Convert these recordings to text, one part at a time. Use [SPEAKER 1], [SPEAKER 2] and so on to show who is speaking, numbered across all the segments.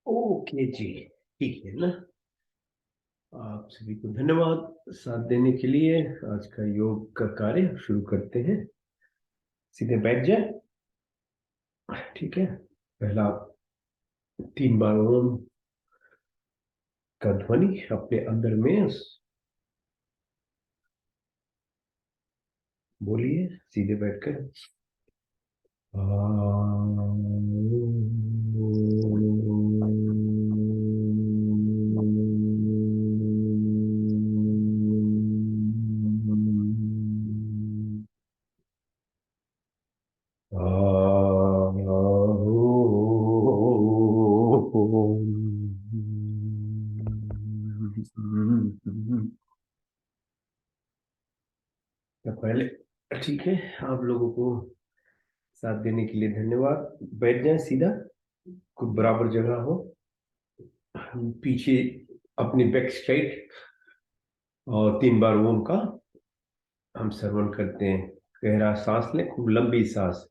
[SPEAKER 1] Okay जी, ठीक है ना। आप सभी को धन्यवाद साथ देने के लिए। आज का योग का कार्य शुरू करते हैं। सीधे बैठ जाए। ठीक है। पहला 3 बार ओम का ध्वनि अपने अंदर में बोलिए, सीधे बैठकर। तो पहले ठीक है, आप लोगों को साथ देने के लिए धन्यवाद। बैठ जाएं सीधा, कुछ बराबर जगह हो, पीछे अपनी बैक स्ट्राइट, और 3 बार ओम का हम श्रवण करते हैं। गहरा सांस लें, खूब लंबी सांस।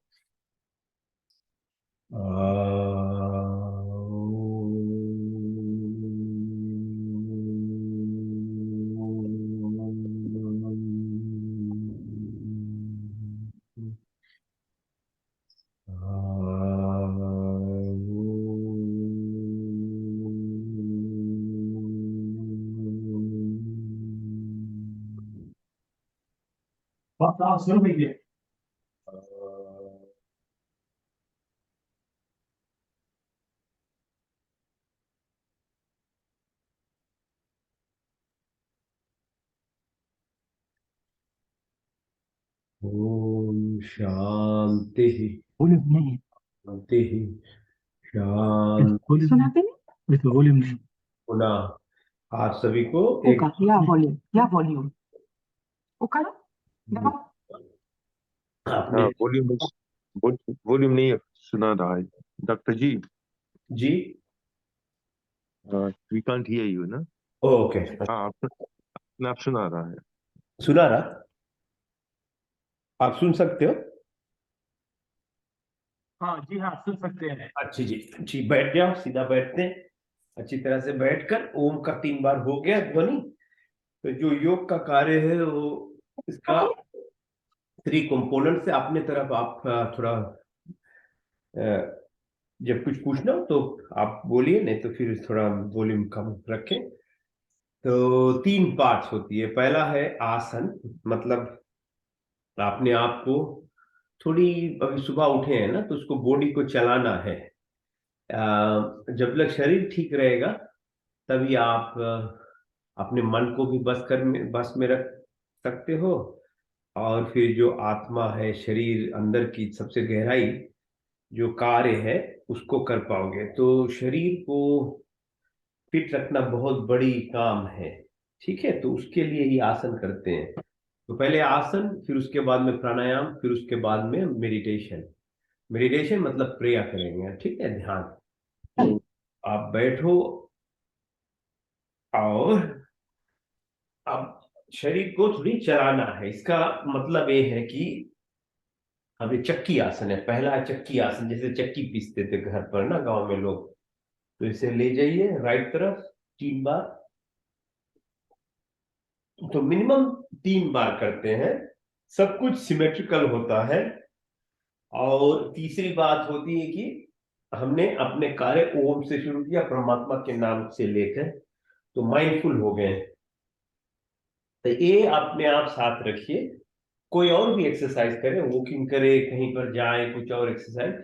[SPEAKER 1] सुन लीजिए। ओम शांति
[SPEAKER 2] वॉल्यूम नहीं है।
[SPEAKER 1] शांति शांति।
[SPEAKER 2] सुनाते नहीं तो वॉल्यूम नहीं
[SPEAKER 1] पुनः आप सभी को एक
[SPEAKER 2] होगा। या वॉल्यूम होगा ना।
[SPEAKER 1] आपने
[SPEAKER 3] हाँ, वॉल्यूम नहीं सुना रहा है डॉक्टर जी।
[SPEAKER 1] जी
[SPEAKER 3] वी कांट हियर यू ना।
[SPEAKER 1] ओके
[SPEAKER 3] हाँ, आप सुना रहा है।
[SPEAKER 1] सुना रहा, आप सुन सकते हो।
[SPEAKER 2] हाँ जी, हाँ सुन सकते हैं।
[SPEAKER 1] अच्छी जी, जी बैठ जाओ, सीधा बैठते हैं अच्छी तरह से। बैठकर ओम का 3 बार हो गया ध्वनि। तो जो योग का कार्य है वो इसका 3 कंपोनेंट से अपने तरफ आप थोड़ा जब कुछ पूछना हो तो आप बोलिए, नहीं तो फिर थोड़ा वॉल्यूम कम रखें। तो 3 पार्ट्स होती है। पहला है आसन, मतलब आपने आपको थोड़ी, अभी सुबह उठे हैं ना, तो उसको बॉडी को चलाना है। जब तक शरीर ठीक रहेगा तभी आप अपने मन को भी बस में रख सकते हो। और फिर जो आत्मा है, शरीर अंदर की सबसे गहराई जो कार्य है, उसको कर पाओगे। तो शरीर को फिट रखना बहुत बड़ी काम है। ठीक है, तो उसके लिए ही आसन करते हैं। तो पहले आसन, फिर उसके बाद में प्राणायाम, फिर उसके बाद में मेडिटेशन। मेडिटेशन मतलब प्रेयर करेंगे, ठीक है, ध्यान। तो आप बैठो और अब शरीर को थोड़ी चलाना है। इसका मतलब ये है कि अभी चक्की आसन है। पहला है चक्की आसन, जैसे चक्की पीसते थे घर पर ना गांव में लोग। तो इसे ले जाइए राइट तरफ 3 बार। तो मिनिमम 3 बार करते हैं, सब कुछ सिमेट्रिकल होता है। और तीसरी बात होती है कि हमने अपने कार्य ओम से शुरू किया, परमात्मा के नाम से लेकर, तो माइंडफुल हो गए। तो ये अपने आप साथ रखिए। कोई और भी एक्सरसाइज करें, वॉकिंग करें, कहीं पर जाए, कुछ और एक्सरसाइज,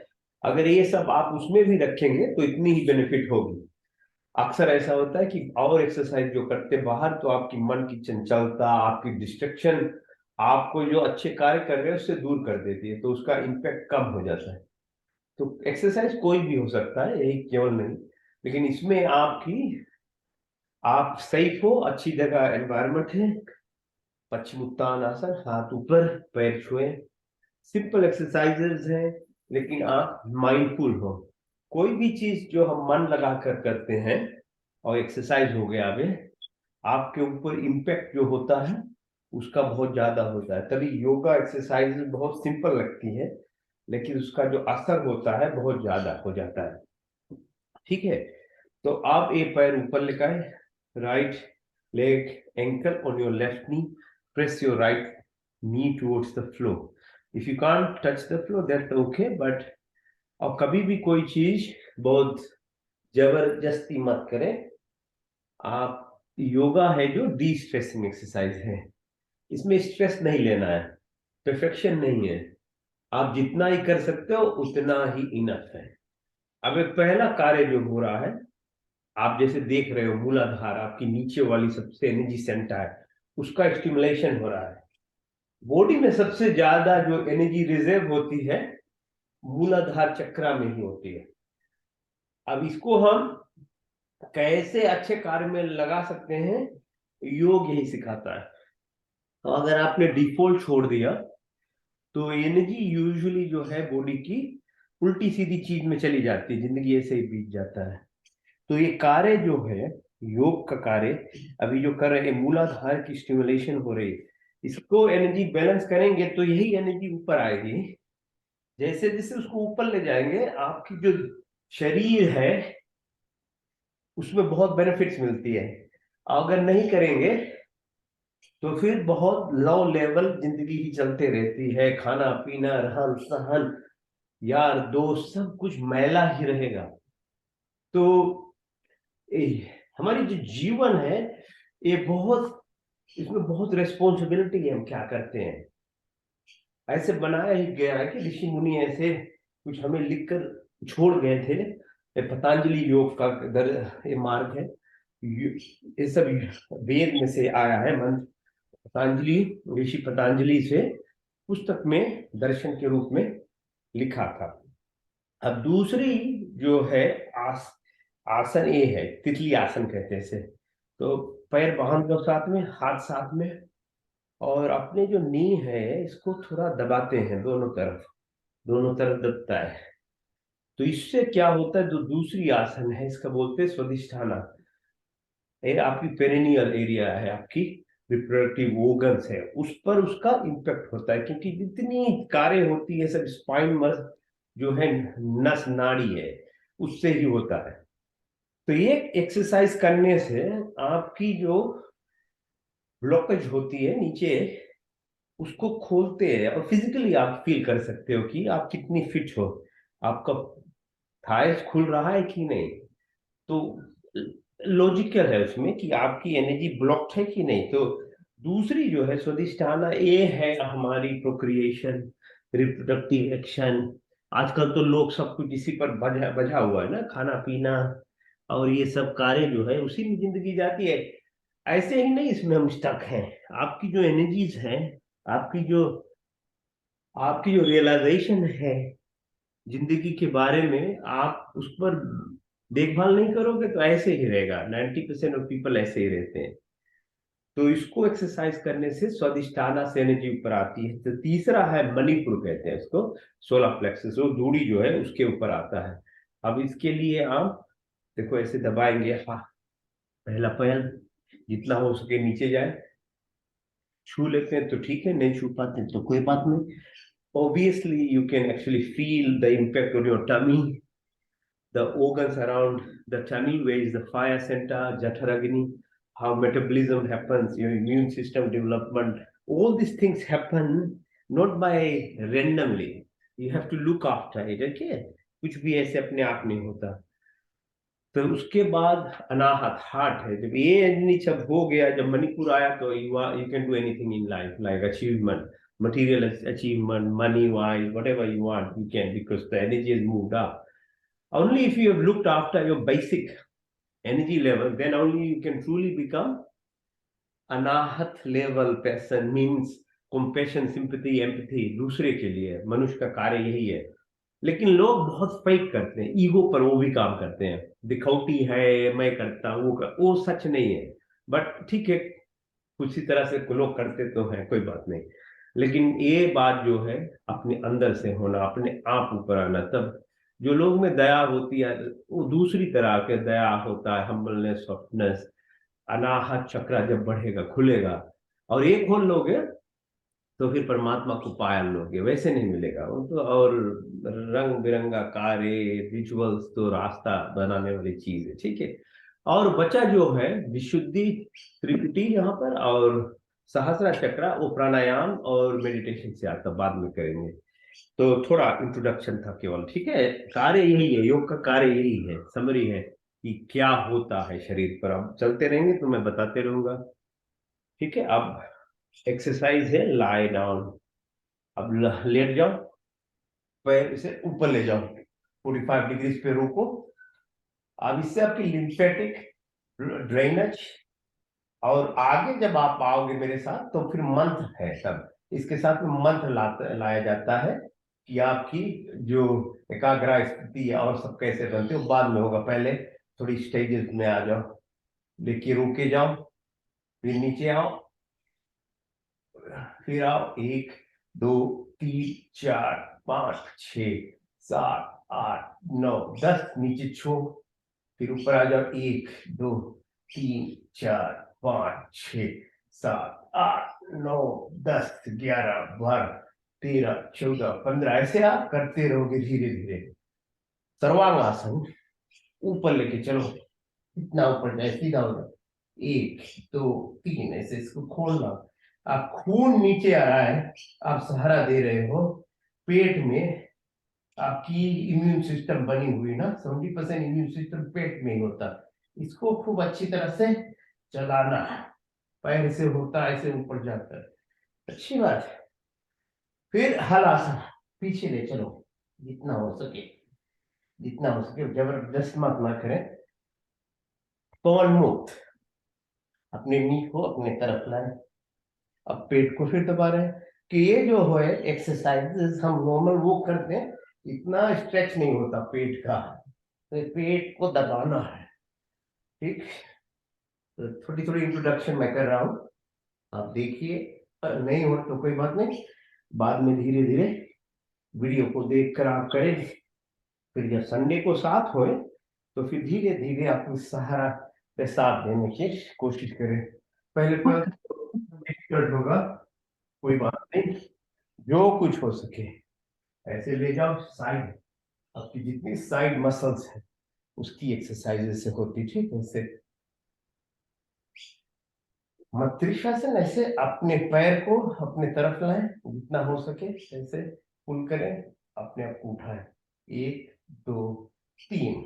[SPEAKER 1] अगर ये सब आप उसमें भी रखेंगे तो इतनी ही बेनिफिट होगी। अक्सर ऐसा होता है कि और एक्सरसाइज जो करते बाहर, तो आपकी मन की चंचलता, आपकी डिस्ट्रक्शन आपको जो अच्छे कार्य कर रहे हैं उससे दूर कर देती है, तो उसका इम्पैक्ट कम हो जाता है। तो एक्सरसाइज कोई भी हो सकता है, यही केवल नहीं, लेकिन इसमें आपकी, आप सेफ हो, अच्छी जगह एनवायरमेंट है। पश्चिम उत्तान आसन, हाथ ऊपर, पैर छुए। सिंपल एक्सरसाइजेज हैं, लेकिन आप माइंडफुल हो। कोई भी चीज जो हम मन लगा कर करते हैं और एक्सरसाइज हो गया, अभी आपके ऊपर इम्पैक्ट जो होता है उसका बहुत ज्यादा होता है। तभी योगा एक्सरसाइज बहुत सिंपल लगती है, लेकिन उसका जो असर होता है बहुत ज्यादा हो जाता है। ठीक है, तो आप एक पैर ऊपर लेकर right leg ankle on your left knee, press your right knee towards the floor. If you can't touch the floor, that's okay, but और कभी भी कोई चीज बहुत जबरदस्ती मत करें। आप योगा है जो डी स्ट्रेसिंग एक्सरसाइज है, इसमें स्ट्रेस नहीं लेना है, परफेक्शन नहीं है, आप जितना ही कर सकते हो उतना ही इनफ है। अब एक पहला कार्य जो हो रहा है, आप जैसे देख रहे हो मूलाधार आपकी नीचे वाली सबसे एनर्जी सेंटर है, उसका स्टिमुलेशन हो रहा है। बॉडी में सबसे ज्यादा जो एनर्जी रिजर्व होती है मूलाधार चक्र में ही होती है। अब इसको हम कैसे अच्छे कार्य में लगा सकते हैं, योग यही सिखाता है। तो अगर आपने डिफॉल्ट छोड़ दिया तो एनर्जी यूजुअली जो है बॉडी की उल्टी सीधी चीज में चली जाती है, जिंदगी ऐसे ही बीत जाता है। तो ये कार्य जो है योग का कार्य अभी जो कर रहे हैं, मूलाधार की स्टिमुलेशन हो रही है, इसको एनर्जी बैलेंस करेंगे तो यही एनर्जी ऊपर आएगी। जैसे जैसे उसको ऊपर ले जाएंगे आपकी जो शरीर है उसमें बहुत बेनिफिट्स मिलती है। अगर नहीं करेंगे तो फिर बहुत लो लेवल जिंदगी ही चलते रहती है, खाना पीना रहन सहन यार दोस्त सब कुछ मैला ही रहेगा। तो हमारी जो जीवन है ये बहुत, इसमें बहुत रेस्पॉन्सिबिलिटी है, हम क्या करते हैं। ऐसे बनाया ही गया है कि ऋषि मुनि ऐसे कुछ हमें लिखकर छोड़ गए थे। ये पतंजलि योग का ये मार्ग है, ये सब वेद में से आया है मंत्र, पतंजलि ऋषि पतंजलि से पुस्तक में दर्शन के रूप में लिखा था। अब दूसरी जो है आसन ये है तितली आसन कहते हैं इसे। तो पैर बांध लो साथ में, हाथ साथ में, और अपने जो नी है इसको थोड़ा दबाते हैं, दोनों तरफ दबता है। तो इससे क्या होता है, जो दूसरी आसन है इसका बोलते हैं स्वादिष्ठाना। ये आपकी पेरिनियल एरिया है, आपकी रिप्रोडक्टिव ऑर्गन्स है, उस पर उसका इम्पैक्ट होता है, क्योंकि जितनी कार्य होती है सब स्पाइन मस जो है नस नाड़ी है उससे ही होता है। तो ये एक्सरसाइज करने से आपकी जो ब्लॉकेज होती है नीचे उसको खोलते हैं, और फिजिकली आप फील कर सकते हो कि आप कितनी फिट हो, आपका थाइस खुल रहा है कि नहीं। तो लॉजिकल है उसमें कि आपकी एनर्जी ब्लॉक्ड है कि नहीं। तो दूसरी जो है स्वादिष्ठाना, ये है हमारी प्रोक्रिएशन, रिप्रोडक्टिव एक्शन। आजकल तो लोग सब कुछ इसी पर बजा बजा हुआ है ना, खाना पीना और ये सब कार्य जो है उसी में जिंदगी जाती है। ऐसे ही नहीं इसमें हम स्टक हैं। आपकी जो एनर्जीज हैं, आपकी जो रियलाइजेशन है जिंदगी के बारे में, आप उस पर देखभाल नहीं करोगे तो ऐसे ही रहेगा। 90% ऑफ पीपल ऐसे ही रहते हैं। तो इसको एक्सरसाइज करने से स्वादिष्ठाना से एनर्जी ऊपर आती है। तो तीसरा है मणिपुर कहते हैं इसको, सोलर प्लेक्सस, वो धूड़ी जो है उसके ऊपर आता है। अब इसके लिए आप देखो ऐसे दबाएंगे, हाँ पहला पैर जितना हो सके नीचे जाए, छू लेते हैं तो ठीक है, नहीं छू पाते तो कोई बात नहीं। Obviously, you can actually feel the impact on your tummy, the organs around the tummy, where is the fire center, Jatharagini, how metabolism happens, your immune system development. All these things happen not by randomly. You have to look after it, okay? कुछ भी ऐसे अपने आप नहीं होता। तो उसके बाद अनाहत हार्ट है। जब ये सब हो गया, जब मणिपुर आया, तो you can do anything in life, like achievement, material achievement, money wise, whatever you want you can, because the energy has moved up. Only if you have looked after your basic energy level, then only you can truly become anahat level person, means compassion, sympathy, empathy दूसरे के लिए। मनुष्य का कार्य यही है। लेकिन लोग बहुत फेक करते हैं, ईगो पर वो भी काम करते हैं, दिखौटी है, मैं करता हूँ वो सच नहीं है। बट ठीक है, कुछ ही तरह से लोग करते तो हैं, कोई बात नहीं। लेकिन ये बात जो है अपने अंदर से होना, अपने आप ऊपर आना, तब जो लोग में दया होती है वो दूसरी तरह के दया होता है, हम्बलनेस, सॉफ्टनेस। अनाहत चक्र जब बढ़ेगा खुलेगा, और एक खोल लोगे तो फिर परमात्मा को पा लोगे, वैसे नहीं मिलेगा वो तो। और रंग बिरंगा कार्य रिचुअल्स तो रास्ता बनाने वाली चीज है, ठीक है। और बचा जो है विशुद्धि त्रिपुटी यहाँ पर, और सहस्रा चक्रा, वो प्राणायाम और मेडिटेशन से आता, बाद में करेंगे। तो थोड़ा इंट्रोडक्शन था केवल, ठीक है। कार्य यही है, योग का कार्य यही है, समरी है कि क्या होता है शरीर पर। अब चलते रहेंगे तो मैं बताते रहूंगा, ठीक है। अब एक्सरसाइज है लाई डाउन। अब लेट जाओ, पैर इसे ऊपर ले जाओ, 45 डिग्री पे रोको। अब इससे आपकी लिम्फेटिक ड्रेनेज, और आगे जब आप आओगे मेरे साथ तो फिर मंत्र है सब, इसके साथ में मंत्र लाया जाता है कि आपकी जो एकाग्र स्थिति और सब कैसे बनते हो, बाद में होगा। पहले थोड़ी स्टेजेस में आ जाओ, लेके रोके जाओ, फिर नीचे आओ, फिर आओ, 1 2 3 4 5 6 7 8 9 10, नीचे छो, फिर ऊपर आ जाओ, 1 2 3 4 5 6 7 8 9 10 11 12 13 14 15, ऐसे आप करते रहोगे धीरे धीरे। सर्वांगासन ऊपर लेके चलो, इतना ऊपर जाए, सीधा हो जाए, 1 2 3, ऐसे इसको खोलना। आप खून नीचे आ रहा है, आप सहारा दे रहे हो पेट में। आपकी इम्यून सिस्टम बनी हुई ना, 70% इम्यून सिस्टम पेट में ही होता। इसको खूब अच्छी तरह से चलाना, पैर से होता है, ऐसे ऊपर जाता है, अच्छी बात है। फिर हलासन, पीछे ले चलो जितना हो सके, जितना हो सके, जबरदस्त मत ना करें। पवन मुक्त, अपने नी को अपने तरफ लाए। अब पेट को फिर दबा रहे हैं कि ये जो है एक्सरसाइजेस हम नॉर्मल वो करते हैं, इतना स्ट्रेच नहीं होता पेट का, तो पेट को दबाना है, ठीक। तो थोड़ी थोड़ी इंट्रोडक्शन मैं कर रहा हूँ, आप देखिए। नहीं हो तो कोई बात नहीं, बाद में धीरे धीरे वीडियो को देखकर आप करें। फिर जब संडे को साथ होए तो फिर धीरे धीरे आप उस सहारा पे साथ देने की कोशिश करें। पहले डिफिकल्ट होगा, कोई बात नहीं, जो कुछ हो सके ऐसे ले जाओ। साइड, आपकी जितनी साइड मसल्स है उसकी एक्सरसाइज से होती, ठीक है। ऐसे मत्रिशासन, ऐसे अपने पैर को अपने तरफ लाएं, जितना हो सके ऐसे पुल करें, अपने आप को उठाएं। 1 2 3,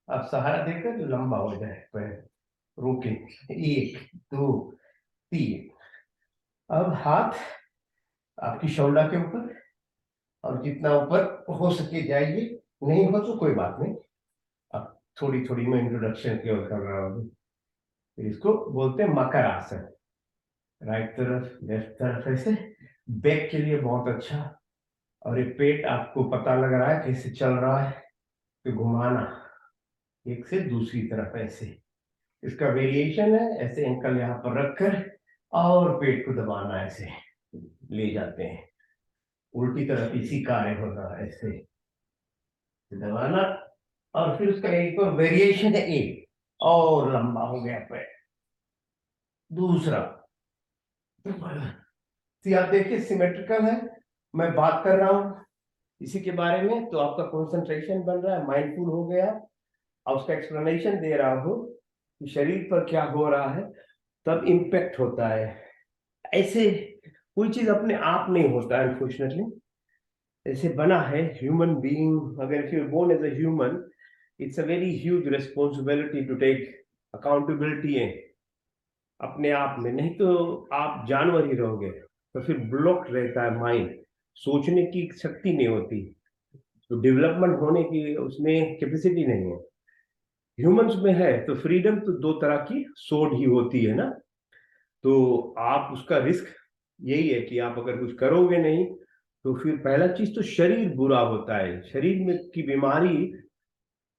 [SPEAKER 1] अब सहारा देकर लंबा हो जाए पैर, रोके, 1 2 3। अब हाथ आपकी शोल्डर के ऊपर, और जितना ऊपर हो सके जाइए, नहीं हो तो कोई बात नहीं। अब थोड़ी थोड़ी मैं इंट्रोडक्शन केवल कर रहा हूँ। इसको बोलते हैं मकर आसन, राइट तरफ लेफ्ट तरफ ऐसे, बैक के लिए बहुत अच्छा। और ये पेट आपको पता लग रहा है कैसे चल रहा है, तो घुमाना एक से दूसरी तरफ ऐसे। इसका वेरिएशन है, ऐसे एंकल यहाँ पर रखकर और पेट को दबाना, ऐसे ले जाते हैं। उल्टी तरफ इसी कार्य होगा, ऐसे दबाना। और फिर उसका एक और वेरिएशन है, एक और लंबा हो गया पैर, दूसरा। तो आप देखिए सिमेट्रिकल है, मैं बात कर रहा हूं इसी के बारे में, तो आपका कंसंट्रेशन बन रहा है, माइंडफुल हो गया, और उसका एक्सप्लेनेशन दे रहा हूं कि शरीर पर क्या हो रहा है, तब इम्पैक्ट होता है। ऐसे कोई चीज अपने आप नहीं होता है, अनफॉर्चुनेटली। ऐसे बना है ह्यूमन बीइंग, अगर if you born as a human, it's a very huge responsibility to take accountability है अपने आप में, नहीं तो आप जानवर ही रहोगे। तो फिर ब्लॉक रहता है माइंड, सोचने की शक्ति नहीं होती, तो डेवलपमेंट होने की उसमें कैपेसिटी नहीं है। ह्यूमंस में है तो फ्रीडम तो दो तरह की सोड ही होती है ना, तो आप उसका रिस्क यही है कि आप अगर कुछ करोगे नहीं तो फिर पहला चीज तो शरीर बुरा होता है, शरीर में की बीमारी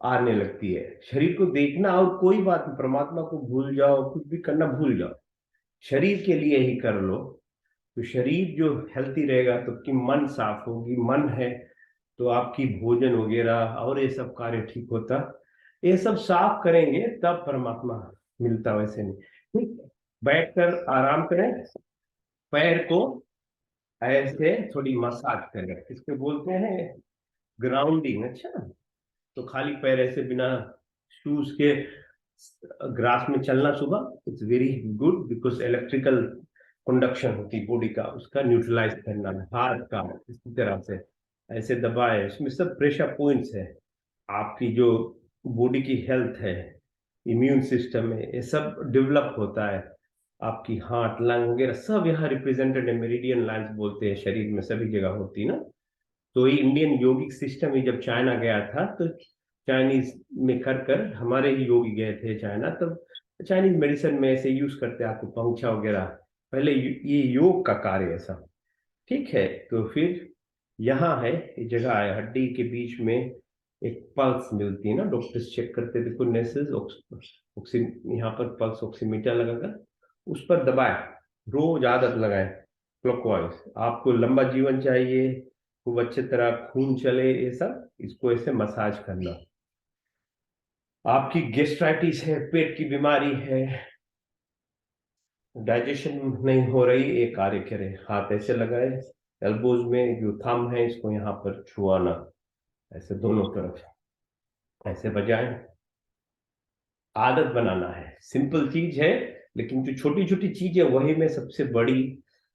[SPEAKER 1] आने लगती है। शरीर को देखना, और कोई बात नहीं, परमात्मा को भूल जाओ, कुछ भी करना भूल जाओ, शरीर के लिए ही कर लो। तो शरीर जो हेल्थी रहेगा तो कि मन साफ होगी, मन है तो आपकी भोजन वगैरह और ये सब कार्य ठीक होता। ये सब साफ करेंगे तब परमात्मा मिलता, वैसे नहीं। ठीक, बैठकर आराम करें, पैर को ऐसे थोड़ी मसाज करें, इसको बोलते हैं ग्राउंडिंग। अच्छा, तो खाली पैर ऐसे बिना शूज के ग्रास में चलना सुबह, it's very good, because electrical conduction होती बॉडी का, उसका न्यूट्रलाइज करना है हाथ का। इसी तरह से ऐसे दबाए, इसमें सब प्रेशर पॉइंट्स है। आपकी जो बॉडी की हेल्थ है, इम्यून सिस्टम है, ये सब डेवलप होता है। आपकी हार्ट, लंग वगैरह सब यहाँ रिप्रेजेंटेड है। मेरिडियन लाइंस बोलते हैं, शरीर में सभी जगह होती है ना। तो ये इंडियन योगिक सिस्टम ही जब चाइना गया था, तो चाइनीज में कर कर हमारे ही योगी गए थे चाइना, तब चाइनीज मेडिसिन में ऐसे यूज करते हैं आपको पंखा वगैरह। पहले ये योग का कार्य ऐसा। ठीक है, तो फिर यहाँ है, ये जगह है हड्डी के बीच में, एक पल्स मिलती है ना, डॉक्टर्स चेक करते थे नेसेस ऑक्सी, यहाँ पर पल्स ऑक्सीमीटर लगाकर उस पर दबाए, रोज आदत लगाए क्लॉकवाइज। आपको लंबा जीवन चाहिए, खूब अच्छे तरह खून चले, ये सब इसको ऐसे मसाज करना। आपकी गेस्ट्राइटिस है, पेट की बीमारी है, डाइजेशन नहीं हो रही, ये कार्य करे। हाथ ऐसे लगाए एल्बोज में, जो थंब है इसको यहाँ पर छुआना, ऐसे दोनों तरफ ऐसे बजाएं। आदत बनाना है, सिंपल चीज है, लेकिन जो छोटी छोटी चीज है वही में सबसे बड़ी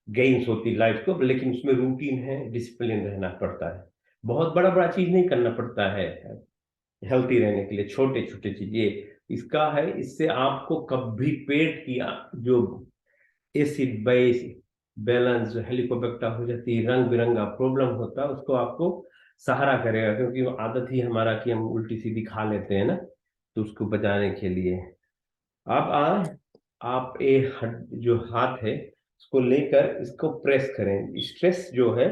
[SPEAKER 1] गेन्स होती लाइफ को। लेकिन उसमें रूटीन है, डिसिप्लिन रहना पड़ता है। बहुत बड़ा बड़ा चीज नहीं करना पड़ता है हेल्थी रहने के लिए, छोटे छोटे चीज ये इसका है। इससे आपको कभी पेट की जो एसिड बेस बैलेंस, जो हेलिकोबैक्टर हो जाती है, रंग बिरंगा प्रॉब्लम होता है, उसको आपको सहारा करेगा। क्योंकि वो आदत ही हमारा कि हम उल्टी सीधी खा लेते हैं ना, तो उसको बचाने के लिए अब आप जो हाथ है इसको लेकर इसको प्रेस करें। स्ट्रेस जो है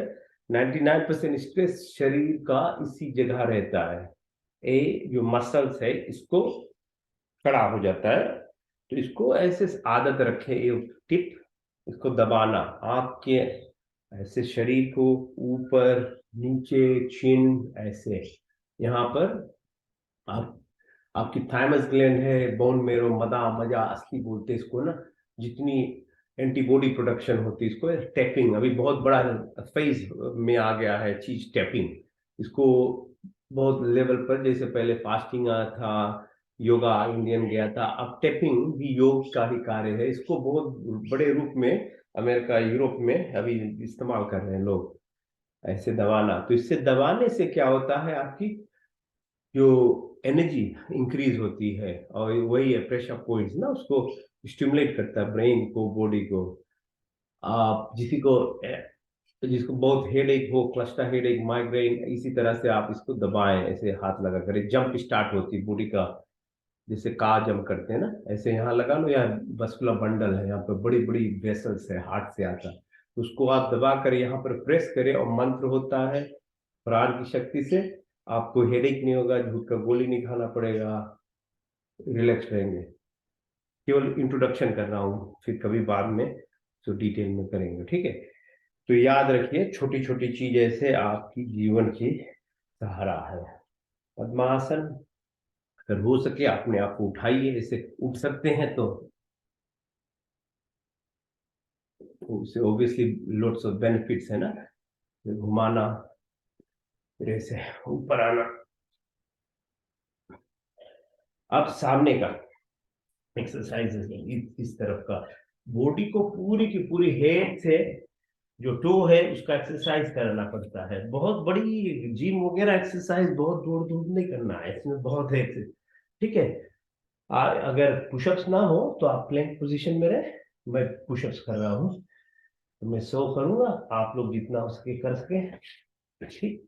[SPEAKER 1] 99% स्ट्रेस शरीर का इसी जगह रहता है। ये जो मसल्स है इसको खड़ा हो जाता है, तो इसको ऐसे आदत रखें। ये टिप, इसको दबाना आपके ऐसे शरीर को ऊपर नीचे, चिन ऐसे, यहाँ पर आप आपकी थाइमस ग्लैंड है, बोन मेरो, मदा मजा अस्थि बोलते हैं इसको ना, जितनी एंटीबॉडी प्रोडक्शन होती है, इसको टैपिंग अभी बहुत बड़ा फेज में आ गया है चीज, टैपिंग। इसको बहुत लेवल पर, जैसे पहले फास्टिंग आया था, योगा इंडियन गया था, अब टैपिंग भी योग का ही कार्य है। इसको बहुत बड़े रूप में अमेरिका, यूरोप में अभी इस्तेमाल कर रहे हैं लोग, ऐसे दबाना। तो इससे दबाने से क्या होता है, आपकी जो एनर्जी इंक्रीज होती है, और वही है प्रेशर पॉइंट्स ना, उसको स्टिमुलेट करता है ब्रेन को, बॉडी को। आप जिसको बहुत हेडेक हो, क्लस्टर हेडेक, माइग्रेन, इसी तरह से आप इसको दबाएं, ऐसे हाथ लगा कर जंप स्टार्ट होती है बॉडी का, जैसे कार जंप करते हैं ना, ऐसे यहाँ लगा लो। यहाँ वस्कुलर बंडल है, यहाँ पे बड़ी बड़ी वेसल्स है, हार्ट से आता है, उसको आप दबा कर यहाँ पर प्रेस करें, और मंत्र होता है प्राण की शक्ति से। आपको हेडेक नहीं होगा, झूठ का गोली नहीं खाना पड़ेगा, रिलैक्स रहेंगे। केवल इंट्रोडक्शन कर रहा हूँ, फिर कभी बाद में तो डिटेल में करेंगे, ठीक है। तो याद रखिए, छोटी छोटी चीजें से आपकी जीवन की सहारा है। पद्मासन, अगर हो सके अपने आप को उठाइए, ऐसे उठ सकते हैं तो उससे ऑब्वियसली लोट्स ऑफ बेनिफिट्स है ना। फिर घुमाना, फिर ऐसे ऊपर आना। अब सामने का एक्सरसाइज है, इस तरफ का, बॉडी को पूरी की पूरी हेड से जो टो है उसका एक्सरसाइज करना पड़ता है। बहुत बड़ी जिम वगैरह एक्सरसाइज बहुत दूर दूर नहीं करना है, इसमें बहुत है ठीक है। अगर पुशअप्स ना हो तो आप प्लैंक पोजीशन में रहे, मैं पुशअप्स कर रहा हूँ, तो मैं 100 करूंगा, आप लोग जितना हो सके कर सके, ठीक।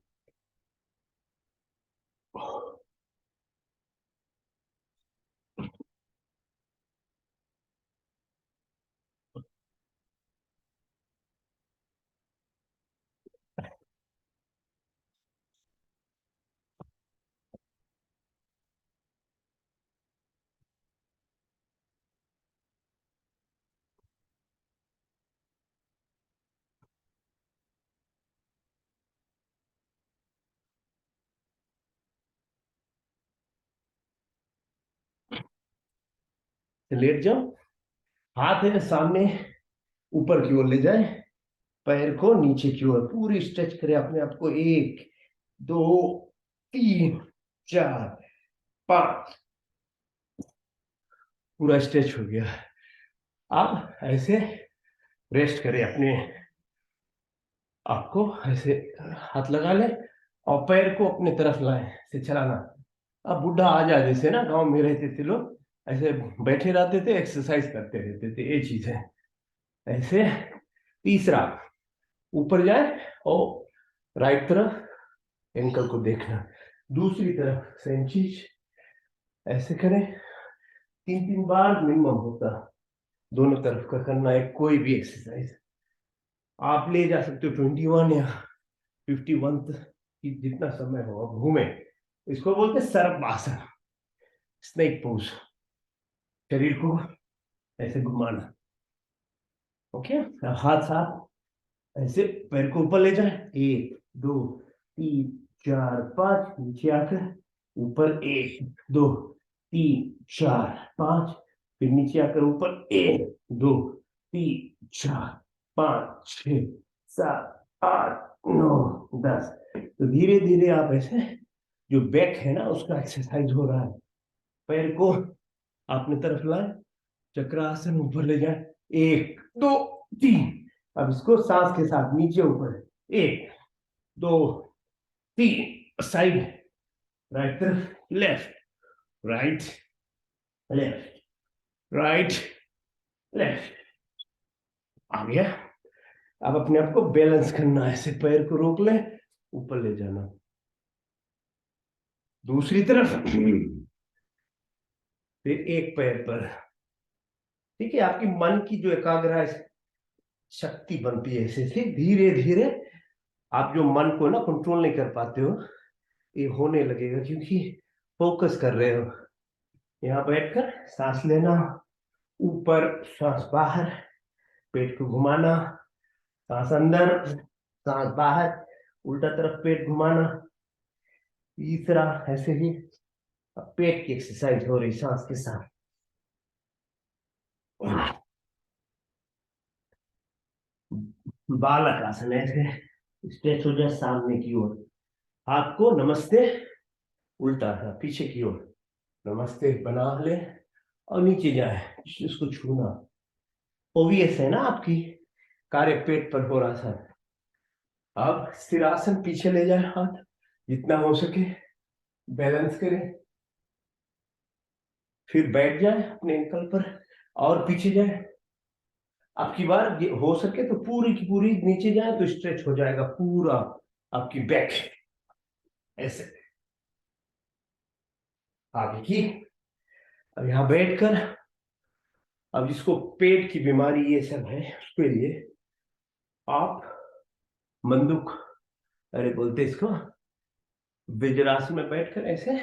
[SPEAKER 1] लेट जाओ, हाथ है सामने, ऊपर की ओर ले जाए, पैर को नीचे की ओर पूरी स्ट्रेच करें अपने आप को। 1 2 3 4 5, पूरा स्ट्रेच हो गया। अब ऐसे रेस्ट करें अपने आपको, ऐसे हाथ लगा ले और पैर को अपने तरफ लाए से चलाना। अब बुढ़ा आ जाए, जैसे ना गांव में रहते थे लोग, ऐसे बैठे रहते थे, एक्सरसाइज करते रहते थे, ये चीज है। ऐसे तीसरा, ऊपर जाए और राइट तरफ एंकल को देखना, दूसरी तरफ सेम चीज ऐसे करें। 3-3 बार मिनिमम होता, दोनों तरफ का करना है कोई भी एक्सरसाइज। आप ले जा सकते हो 21 या 51 की जितना समय हो, अब घूमे। इसको बोलते हैं सर्पासन, स्नेक पोज, शरीर को ऐसे घुमाना। ओके, हाथ साथ ऐसे पैर को ऊपर ले जाए, 1 2 3 4 5, नीचे आकर ऊपर 1 2 3 4 5, फिर नीचे आकर ऊपर 1 2 3 4 5 6 7 8 9 10। तो धीरे धीरे आप ऐसे, जो बैक है ना उसका एक्सरसाइज हो रहा है। पैर को अपने तरफ लाए, चक्रासन ऊपर ले जाए, 1 2 3। अब इसको सांस के साथ नीचे ऊपर, 1 2 3, साइड, राइट तरफ, left right left right left. आ गया। अब अपने आप को बैलेंस करना है, ऐसे पैर को रोक ले, ऊपर ले जाना, दूसरी तरफ, फिर एक पैर पर। ठीक है, आपकी मन की जो एकाग्रता शक्ति बनती है, ऐसे से धीरे धीरे आप जो मन को ना कंट्रोल नहीं कर पाते हो, ये होने लगेगा, क्योंकि फोकस कर रहे हो। यहाँ बैठकर सांस लेना, ऊपर सांस बाहर, पेट को घुमाना, सांस अंदर सांस बाहर, उल्टा तरफ पेट घुमाना। तीसरा, ऐसे ही पेट की एक्सरसाइज हो रही सांस के साथ। बालक आसन, ऐसे स्ट्रेच हो जाए सामने की ओर, हाथ को नमस्ते उल्टा था पीछे की ओर, नमस्ते बना ले और नीचे जाए, इसको छूना। ओवीएस है ना आपकी, कार्य पेट पर हो रहा था। अब स्थिरासन, पीछे ले जाए हाथ जितना हो सके, बैलेंस करें, फिर बैठ जाए अपने एंकल पर और पीछे जाए। आपकी बार ये हो सके तो पूरी की पूरी नीचे जाए तो स्ट्रेच हो जाएगा पूरा आपकी बैक, ऐसे आगे की। अब यहां बैठकर, अब जिसको पेट की बीमारी ये सब है उसके लिए आप मंदुक, अरे बोलते इसको, वज्रासन में बैठकर ऐसे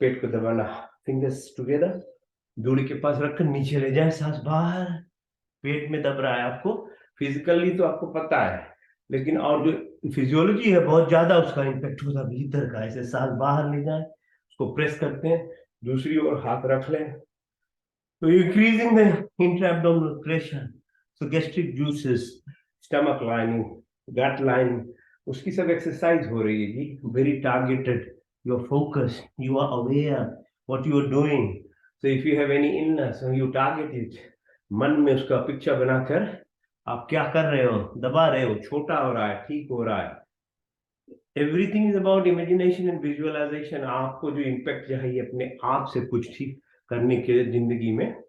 [SPEAKER 1] पेट को दबाना, फिंगर्स टुगेदर, जोड़ी के पास रखकर नीचे ले जाए, सांस बाहर, पेट में दब रहा है आपको, फिजिकली तो आपको पता है, लेकिन और जो फिजियोलॉजी है बहुत ज्यादा उसका इम्पैक्ट होता है भीतर का। ऐसे सांस बाहर ले जाए, उसको प्रेस करते हैं, दूसरी ओर हाथ रख लें, तो increasing the intraabdominal pressure, so gastric juices, stomach lining, gut lining, उसकी सब एक्सरसाइज हो रही है जी, very targeted, you are focus, you are aware what you are doing. So if you have any illness you target it, मन में उसका picture बनाकर आप क्या कर रहे हो, दबा रहे हो, छोटा हो रहा है, ठीक हो रहा है। Everything is about imagination and visualisation. आपको जो इम्पैक्ट चाहिए अपने आप से कुछ ठीक करने के लिए जिंदगी में,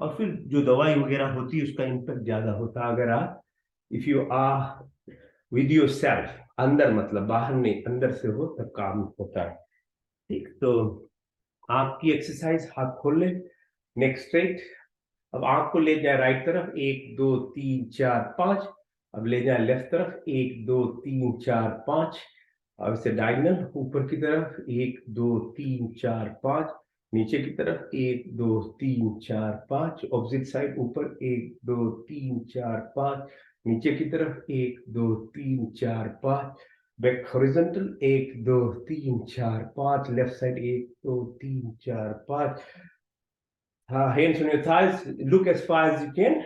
[SPEAKER 1] और फिर जो दवाई वगैरह होती है उसका इम्पैक्ट ज्यादा होता है अगर आप, if you are with your self, अंदर मतलब बाहर नहीं, अंदर से हो तब काम होता है। ठीक, तो आपकी एक्सरसाइज, हाथ खोल ले, नेक स्ट्रेट, अब आंख को ले जाए राइट तरफ, 1 2 3 4 5, अब ले जाए लेफ्ट तरफ, 1 2 3 4 5, अब इसे डायगोनल ऊपर की तरफ, 1 2 3 4 5, नीचे की तरफ 1 2 3 4 5, ऑपोजिट साइड ऊपर 1 2 3 4 5, नीचे की तरफ 1 2 3 4 5, back horizontal 1 2 3 4 5, left side 1 2 3 4 5, hands on your thighs, look as far as you can,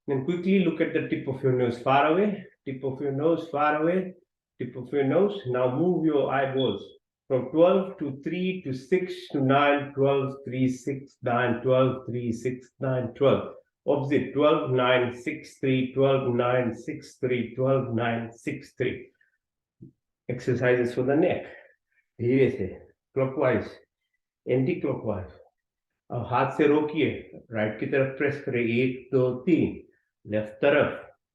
[SPEAKER 1] Then quickly look at the tip of your nose far away, tip of your nose far away, tip of your nose. Now move your eyeballs from 12 to 3 to 6 to 9, 12, 3, 6, 9, 12, 3, 6, 9, 12. Opposite 12, 9, 6, 3, 12, 9, 6, 3, 12, 9, 6, 3. Exercises for the neck. धीरे से clockwise, anti clockwise. अब हाथ से रोकिए, right की तरफ press करें. 1 2 3, left तरफ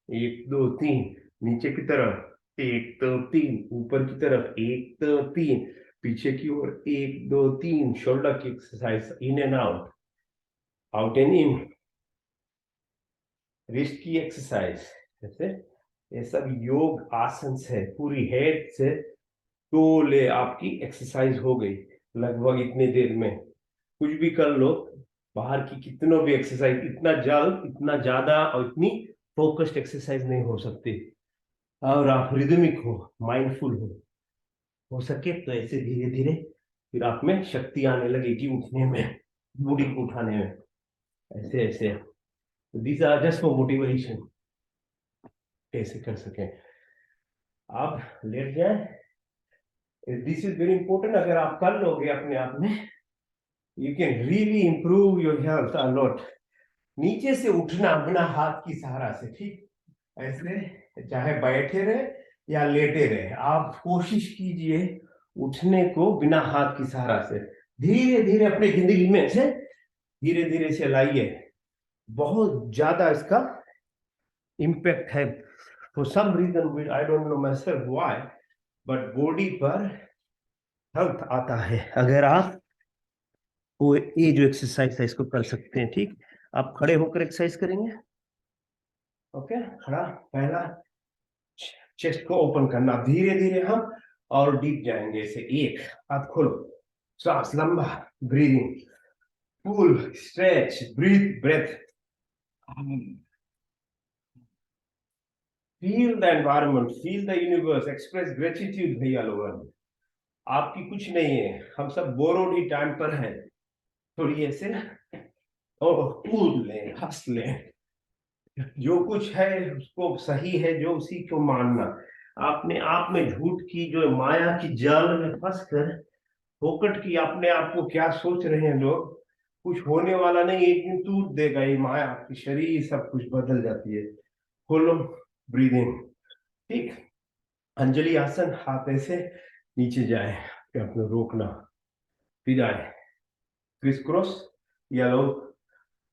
[SPEAKER 1] 1 2 3, नीचे की तरफ 1 2 3, ऊपर की तरफ 1 2 3, पीछे की ओर 1 2 3. शोल्डर की exercise, in and out, out and in. Wrist की एक्सरसाइज, जैसे ये सब योग आसन है. पूरी हेड से तो ले आपकी एक्सरसाइज हो गई लगभग इतने देर में. कुछ भी कर लो, बाहर की कितनों भी एक्सरसाइज इतना जल्द, इतना ज्यादा और इतनी फोकस्ड एक्सरसाइज नहीं हो सकती. और आप रिदमिक हो, माइंडफुल हो सके तो ऐसे धीरे धीरे फिर आप में शक्ति आने लगेगी उठने में, बॉडी को उठाने में. ऐसे ऐसे this are just for motivation, कैसे कर सके. आप लेट जाए. This is very important. अगर आप कर लोगे अपने आप में, you can really improve your health a lot. नीचे से उठना बिना हाथ की सहारा से, ठीक ऐसे, चाहे बैठे रहे या लेटे रहे, आप कोशिश कीजिए उठने को बिना हाथ की सहारा से. धीरे धीरे अपनी जिंदगी में से धीरे धीरे से लाइए. बहुत ज्यादा इसका इम्पैक्ट है. For some reason I don't know my self why, but body पर हेल्थ आता है अगर आप वो ये जो एक्सरसाइज है इसको कर सकते हैं. ठीक, आप खड़े होकर एक्सरसाइज करेंगे. ओके, खड़ा. पहला चेस्ट को ओपन करना, धीरे धीरे हम और डीप जाएंगे. ऐसे एक हाथ खोलो, सांस लंबा, breathing, pull, stretch, breath. Feel the environment, feel the universe, express gratitude. भैया लोगों, आपकी कुछ नहीं है, हम सब बोरोड ही टाइम पर हैं. थोड़ी ऐसे कूद लें, हंस लें. जो कुछ है उसको सही है, जो उसी को मानना. आपने आप में झूठ की जो माया की जाल में फंस कर फोकट की अपने आप को क्या सोच रहे हैं लोग, कुछ होने वाला नहीं. एक दिन टूट देगा ये माया, आपकी शरीर सब कुछ बदल जाती है. खोलो, ब्रीदिंग. ठीक, अंजलि आसन. हाथ ऐसे नीचे जाए, फिर अपने रोकना, फिर आए क्रिस क्रॉस. येलो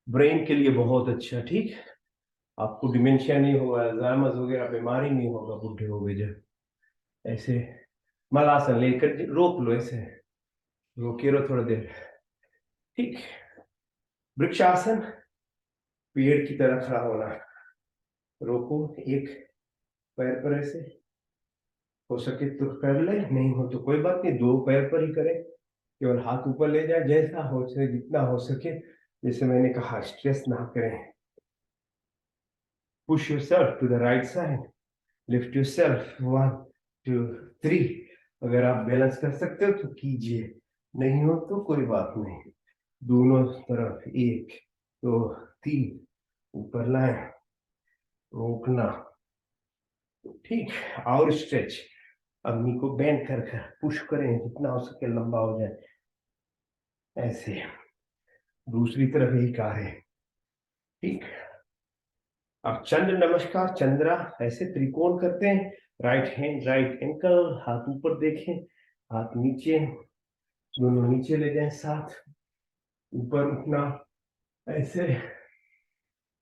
[SPEAKER 1] ब्रेन के लिए बहुत अच्छा. ठीक, आपको डिमेंशिया नहीं होगा, अल्जाइमर वगैरह बीमारी नहीं होगा बुढ़े हो गए जब. ऐसे मलासन लेकर रोक लो, ऐसे रोके रहो थोड़ा देर. ठीक, वृक्षासन, पेड़ की तरह खड़ा होना. रोको, एक पैर पर ऐसे, हो सके तो कर ले, नहीं हो तो कोई बात नहीं, 2 पैर पर ही करें. केवल हाथ ऊपर ले जाए, जैसा हो सके, जितना हो सके. जैसे मैंने कहा, स्ट्रेस ना करें. Push yourself to the right side, lift yourself 1 2 3. अगर आप बैलेंस कर सकते हो तो कीजिए, नहीं हो तो कोई बात नहीं. दोनों तरफ 1 2 3, ऊपर लाए, रोकना. ठीक, और स्ट्रेच. अग्नि को बेंड कर पुश करें, जितना हो सके लंबा हो जाए. ऐसे दूसरी तरफ यही कार्य. ठीक, अब चंद्र नमस्कार, चंद्रा. ऐसे त्रिकोण करते हैं. राइट हैंड, राइट एंकल, हाथ ऊपर देखें, हाथ नीचे, दोनों नीचे ले जाएं, साथ ऊपर उठना. ऐसे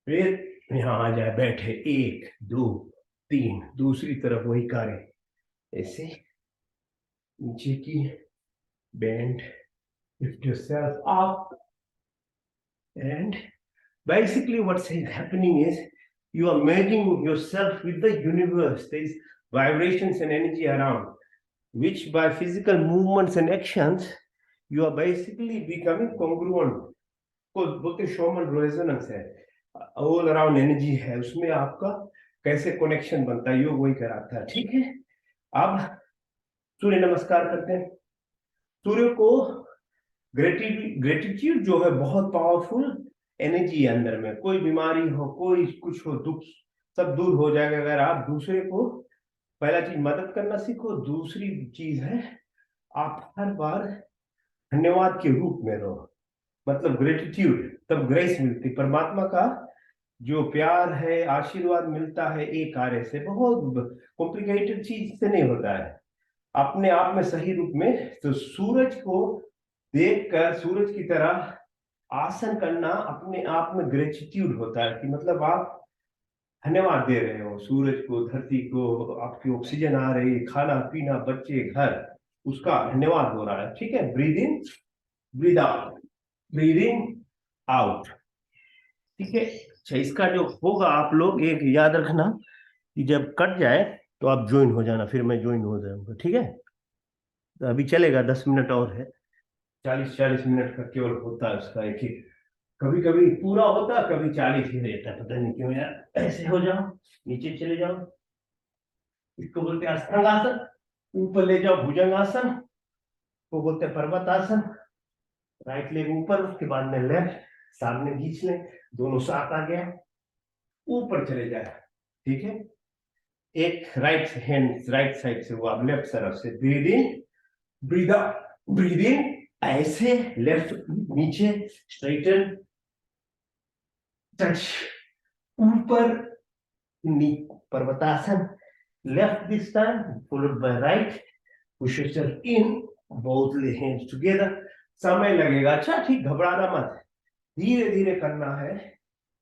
[SPEAKER 1] फिर यहाँ आ जाए, बैठे. 1 2 3, दूसरी तरफ वही कार्य. ऐसे नीचे की bend, lift yourself up, and basically what's happening is you are merging yourself with the universe. There is vibrations and energy around, which by physical movements and actions you are basically becoming congruent. को बोलते showman resonance है, all around energy है उसमें. आपका कैसे connection बनता है, योग वही कराता है. ठीक है, अब सूर्य नमस्कार करते हैं. सूर्य को ग्रेटिट्यूड जो है बहुत पावरफुल एनर्जी है अंदर में, कोई बीमारी हो, कोई कुछ हो, दुख सब दूर हो जाएगा अगर आप दूसरे को, पहला चीज मदद करना सीखो, दूसरी चीज है आप हर बार धन्यवाद के रूप में रहो, मतलब ग्रेटिट्यूड, तब ग्रेस मिलती, परमात्मा का जो प्यार है, आशीर्वाद मिलता है एक कार्य से, बहुत कॉम्प्लिकेटेड चीज से नहीं होता है, अपने आप में सही रूप में। तो सूरज को देखकर, सूरज की तरह आसन करना अपने आप में ग्रेटिट्यूड होता है, कि मतलब आप धन्यवाद दे रहे हो सूरज को, धरती को, आपकी ऑक्सीजन आ रही है, खाना पीना, बच्चे, घर, उसका धन्यवाद हो रहा है। ठीक है, breathe in, breathe out, breathe in, out. ठीक है, अच्छा इसका जो होगा आप लोग एक याद रखना कि जब कट जाए तो आप ज्वाइन हो जाना, फिर मैं ज्वाइन हो जाऊंगा। ठीक है, तो अभी चलेगा, 10 मिनट और है, 40-40 मिनट का केवल होता है उसका एक एक, कभी कभी पूरा होता है, कभी 40 ही रहता है, पता नहीं क्यों यार। ऐसे हो जाओ, नीचे चले जाओ, इसको बोलते हैं अष्टांगासन, ऊपर ले जाओ भुजंगासन, वो बोलते हैं पर्वतासन, राइट लेग ऊपर, उसके बाद में लेफ्ट सामने खींच लें, दोनों साथ आ गया, ऊपर चले जाए। ठीक है, एक राइट हैंड राइट साइड से वो आप लेफ्ट तरफ से, breathe in, breathe out, breathe in, ऐसे लेफ्ट नीचे स्ट्रेटन, टच ऊपर, Parvatasana, left this time followed by right, push yourself in, both hands together. समय लगेगा, अच्छा ठीक, घबराना मत, धीरे धीरे करना है,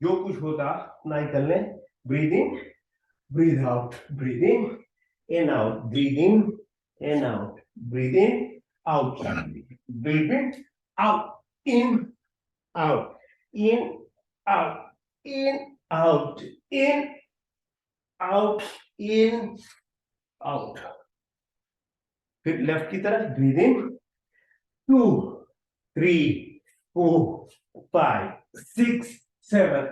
[SPEAKER 1] जो कुछ होता उतना ही कर लें। Breathe in, breathe out, breathe in out, breathe in out, breathe in out, breathe in, out, in, out, in, out, in, out, in, out, in, out। फिर लेफ्ट की तरफ, breathe in, 2, 3, 4, 5, 6, 7,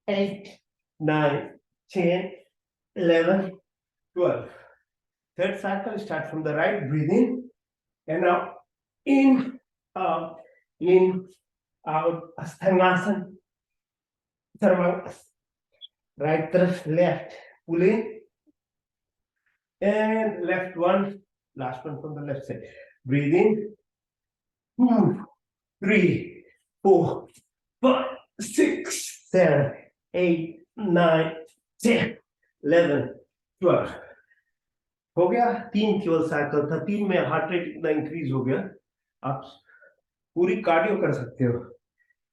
[SPEAKER 1] 8, 9, 10, 11, 12। Third cycle, start from the right, breathe in and out, in, out, Asthangasan, right तरफ, left, pull in, and left one, last one from the left side, breathe in, 2, 3, 4, 5, 6, 7, 8, 9, 10, 11, 12। हो गया, 3 केवल cycle था, 3 में heart rate इतना increase हो गया, आप पूरी कार्डियो कर सकते हो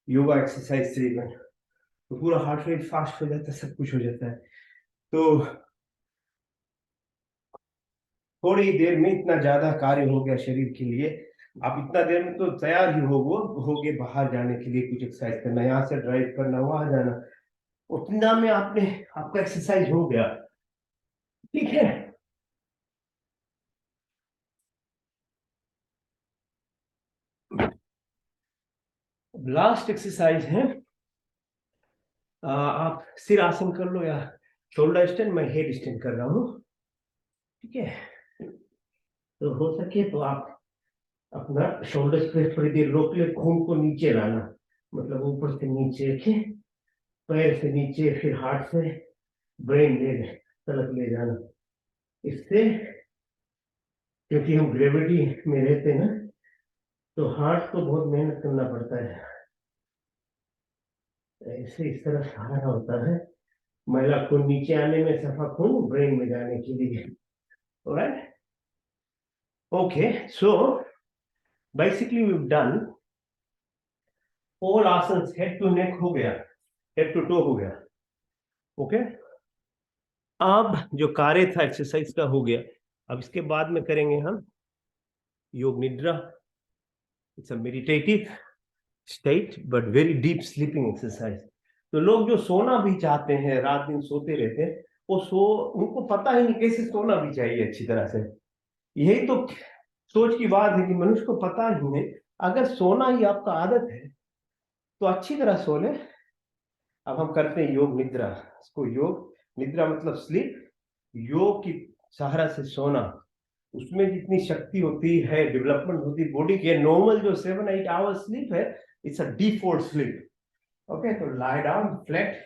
[SPEAKER 1] योगा एक्सरसाइज से, इवन तो पूरा हार्ट रेट फास्ट हो जाता है, सब कुछ हो जाता है। तो थोड़ी देर में इतना ज्यादा कार्य हो गया शरीर के लिए, आप इतना देर में तो तैयार ही होगे बाहर जाने के लिए, कुछ एक्सरसाइज करना, यहाँ से ड्राइव करना, वहां जाना, उतना में आपका एक्सरसाइज हो गया। ठीक है, लास्ट एक्सरसाइज है, आप सिर आसन कर लो या शोल्डर स्टैंड, मैं हेड स्टैंड कर रहा हूँ। ठीक है, तो हो सके तो आप अपना शोल्डर पे थोड़ी देर रोक ले, खून को नीचे लाना, मतलब ऊपर से नीचे रखे, पैर से नीचे, फिर हार्ट से ब्रेन तलक ले जाना, इससे क्योंकि हम ग्रेविटी में रहते हैं ना, तो हार्ट को बहुत मेहनत करना पड़ता है, ऐसे इस तरह सहारा होता है, महिला खून नीचे आने में, सफा खून ब्रेन में जाने के लिए। Alright, okay, so basically we have done all आसन्स, हेड टू नेक हो गया, हेड टू टो हो गया। ओके, अब जो कार्य था एक्सरसाइज का हो गया, अब इसके बाद में करेंगे हम योग निद्रा। It's a meditative state but very deep sleeping exercise. तो लोग जो सोना भी चाहते हैं, रात दिन सोते रहते हैं, उनको पता ही नहीं कैसे सोना भी चाहिए अच्छी तरह से। यही तो सोच की बात है कि मनुष्य को पता ही नहीं, अगर सोना ही आपका आदत है तो अच्छी तरह सो ले। अब हम करते हैं योग निद्रा, इसको योग निद्रा मतलब स्लीप, योग की सहारा से सोना, उसमें जितनी शक्ति होती है, डेवलपमेंट होती है बॉडी के, नॉर्मल जो 7-8 आवर्स स्लीप है, it's a default sleep, okay, तो लाई डाउन फ्लैट।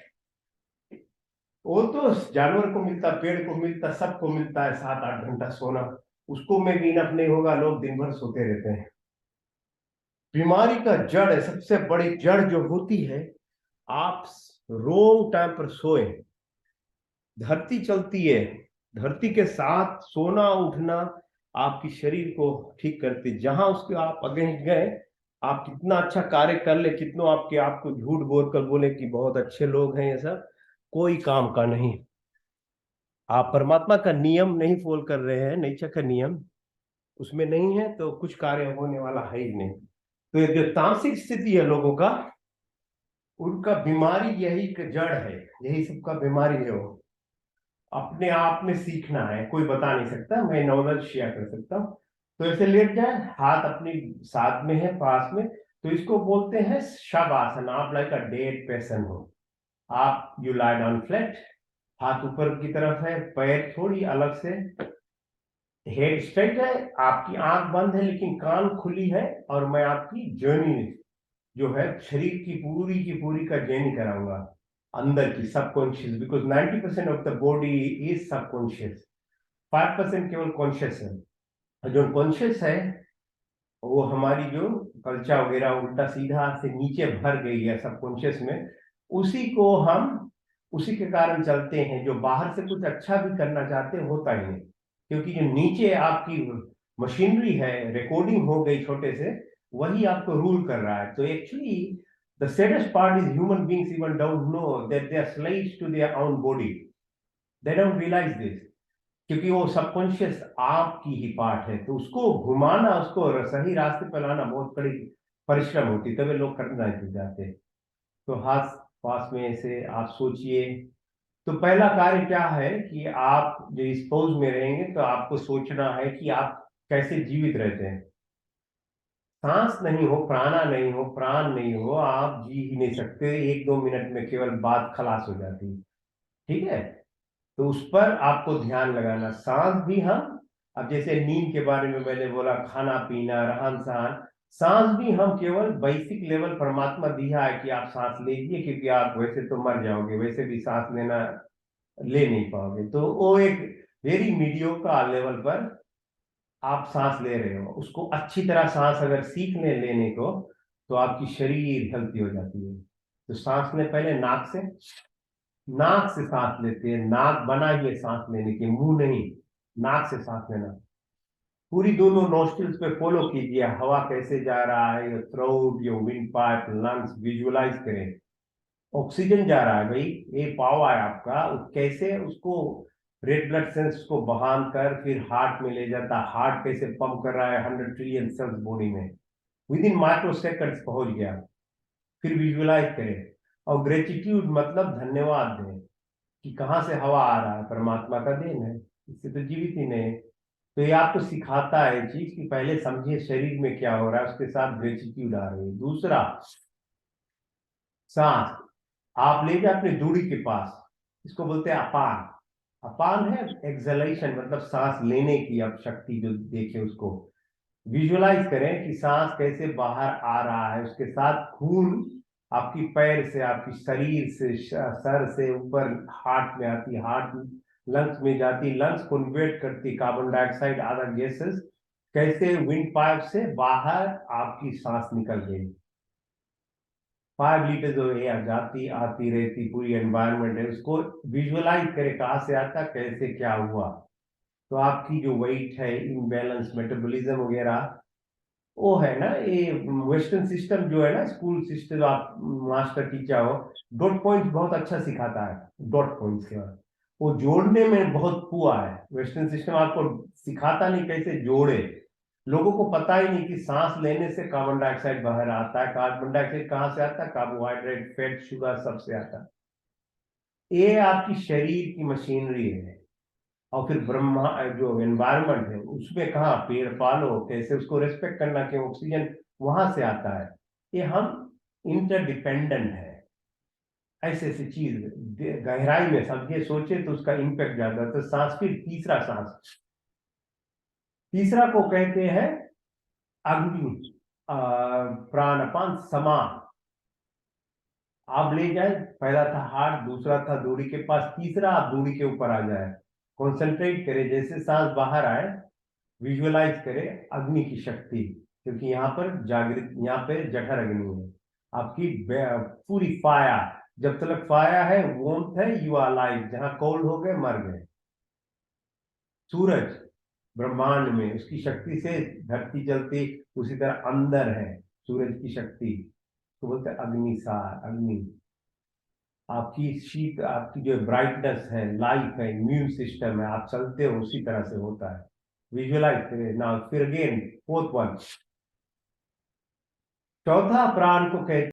[SPEAKER 1] वो तो जानवर को मिलता, पेड़ को मिलता, सबको मिलता है 7-8 घंटा सोना। उसको में भी इनफ नहीं होगा, लोग दिन भर सोते रहते हैं। बीमारी का जड़ है, सबसे बड़ी जड़ जो होती है, आप रोंग टाइम पर सोए। धरती चलती है, धरती के साथ सोना उठना आपकी शरीर को ठीक करती। जहां उसके आप अगेंस्ट गए, आप कितना अच्छा कार्य कर ले, कितनों आपके आपको झूठ बोल कर बोले कि बहुत अच्छे लोग हैं, ये सब कोई काम का नहीं। आप परमात्मा का नियम नहीं फॉलो कर रहे हैं, नेचर का नियम उसमें नहीं है, तो कुछ कार्य होने वाला है ही नहीं। तो ये जो तामसिक स्थिति है लोगों का, उनका बीमारी यही का जड़ है, यही सबका बीमारी है। वो अपने आप में सीखना है, कोई बता नहीं सकता, मैं नॉलेज शेयर कर सकता हूँ। तो ऐसे लेट जाए, हाथ अपनी साथ में है, पास में, तो इसको बोलते हैं शवासन। आप लाइक अ डेड पर्सन हो, आप यू लाई डाउन फ्लैट, हाथ ऊपर की तरफ है, पैर थोड़ी अलग से, हेड स्ट्रेट है, आपकी आंख बंद है लेकिन कान खुली है, और मैं आपकी जर्नी जो है शरीर की पूरी का जर्नी कराऊंगा अंदर की, subconscious, because 90% of the body is subconscious, 5% केवल कॉन्शियस है। जो कॉन्शियस है वो हमारी जो कल्चा वगैरह उल्टा सीधा से नीचे भर गई है सबकॉन्शियस में, उसी को हम उसी के कारण चलते हैं। जो बाहर से कुछ अच्छा भी करना चाहते हैं, होता ही नहीं, क्योंकि जो नीचे आपकी मशीनरी है, रिकॉर्डिंग हो गई छोटे से, वही आपको रूल कर रहा है। तो actually the saddest part is human beings even don't know that they are slaves to their own body, they don't realise this, क्योंकि वो सबकॉन्शियस आपकी ही पार्ट है। तो उसको घुमाना, उसको सही रास्ते पर लाना बहुत बड़ी परिश्रम होती, तभी लोग करना नहीं जाते। तो हाथ पास में से आप सोचिए। तो पहला कार्य क्या है कि आप जो इस पोज में रहेंगे, तो आपको सोचना है कि आप कैसे जीवित रहते हैं। सांस नहीं हो, प्राणा नहीं हो, प्राण नहीं हो, आप जी ही नहीं सकते। 1-2 मिनट में केवल बात खलास हो जाती है। ठीक है, तो उस पर आपको ध्यान लगाना। सांस भी हम, अब जैसे नींद के बारे में मैंने बोला, खाना पीना, रहन सहन, सांस भी हम केवल बेसिक लेवल परमात्मा दिया है कि आप सांस लीजिए, क्योंकि आप वैसे तो मर जाओगे, वैसे भी सांस लेना ले नहीं पाओगे। तो वो एक वेरी मीडियोकर लेवल पर आप सांस ले रहे हो। उसको अच्छी तरह सांस अगर सीख लेने को, तो आपकी शरीर हेल्थी हो जाती है। तो सांस ले, पहले नाक से, नाक से सांस लेते हैं। नाक बनाइए सांस लेने के, मुंह नहीं, नाक से सांस लेना। पूरी दोनों नोस्ट्रिल्स पे फॉलो कीजिए, हवा कैसे जा रहा है, your throat, your wind pipe, lungs visualise करें। ऑक्सीजन जा रहा है भाई, ये पाव है आपका, कैसे उसको रेड ब्लड सेल्स को बहान कर फिर हार्ट में ले जाता, हार्ट कैसे पंप कर रहा है 100 ट्रिलियन सेल्स बॉडी में, विद इन माइक्रो सेकंड्स पहुंच गया। फिर विजुअलाइज करें। और ग्रेटिट्यूड मतलब धन्यवाद दें कि कहाँ से हवा आ रहा है, परमात्मा का देन है, इससे तो जीवित ही नहीं। तो ये आपको सिखाता है चीज कि पहले समझिए शरीर में क्या हो रहा है, उसके साथ ग्रेटिट्यूड आ रही है। दूसरा, सांस आप ले जाए अपनी दूरी के पास, इसको बोलते हैं अपान। अपान है एक्सलेशन, मतलब सांस लेने की अब शक्ति जो देखे उसको विजुअलाइज करें कि सांस कैसे बाहर आ रहा है, उसके साथ खून आपकी पैर से, आपकी शरीर से, सर से ऊपर हार्ट में आती, हार्ट लंग्स में जाती, लंग्स कन्वर्ट करती कार्बन डाइऑक्साइड अदर गैसेस, कैसे विंड पाइप से बाहर आपकी सांस निकल गई। 5 लीटर जो एयर जाती आती रहती, पूरी एनवायरनमेंट है, उसको विजुअलाइज करें कहाँ से आता, कैसे क्या हुआ। तो आपकी जो वेट है, इम्बैलेंस, मेटाबॉलिज्म वगैरह, वो है ना, ये वेस्टर्न सिस्टम जो है ना, स्कूल सिस्टम, आप मास्टर टीचर हो, डॉट पॉइंट्स बहुत अच्छा सिखाता है। डॉट पॉइंट्स के बाद वो जोड़ने में बहुत पुआ है। वेस्टर्न सिस्टम आपको सिखाता नहीं कैसे जोड़े। लोगों को पता ही नहीं कि सांस लेने से कार्बन डाइऑक्साइड बाहर आता है। कार्बन डाइऑक्साइड कहाँ से आता है? कार्बोहाइड्रेट, फैट, शुगर, सबसे आता है। ये आपकी शरीर की मशीनरी है। और फिर ब्रह्मा जो एनवायरनमेंट है, उसमें कहा पेड़ पालो, कैसे उसको रेस्पेक्ट करना, कि ऑक्सीजन वहां से आता है। ये हम इंटरडिपेंडेंट है। ऐसे ऐसी चीज गहराई में समझे, सोचे तो उसका इम्पैक्ट ज्यादा। तो सांस, फिर तीसरा सांस, तीसरा को कहते हैं अग्नि, प्राणापान समान। आप ले जाए, पहला था हार्ट, दूसरा था दूरी के पास, तीसरा आप दूरी के ऊपर आ जाए। कॉन्सेंट्रेट करें, जैसे सांस बाहर आए विजुअलाइज करें अग्नि की शक्ति, क्योंकि यहाँ पर जागृत, यहाँ पे जठर अग्नि है आपकी पूरी फाया। जब तक फाया है, वोम्थ है, यू आर लाइव। जहां कोल्ड हो गए, मर गए। सूरज ब्रह्मांड में उसकी शक्ति से धरती चलती, उसी तरह अंदर है सूरज की शक्ति, तो बोलते हैं अग्निसार, अग्नि। आपकी शीत, आपकी जो ब्राइटनेस है, लाइफ है, इम्यून सिस्टम है, आप चलते हो उसी तरह से होता है। विजुअलाइज करें ना। फिर अगेन फोर्थ वन, चौथा प्राण को कहते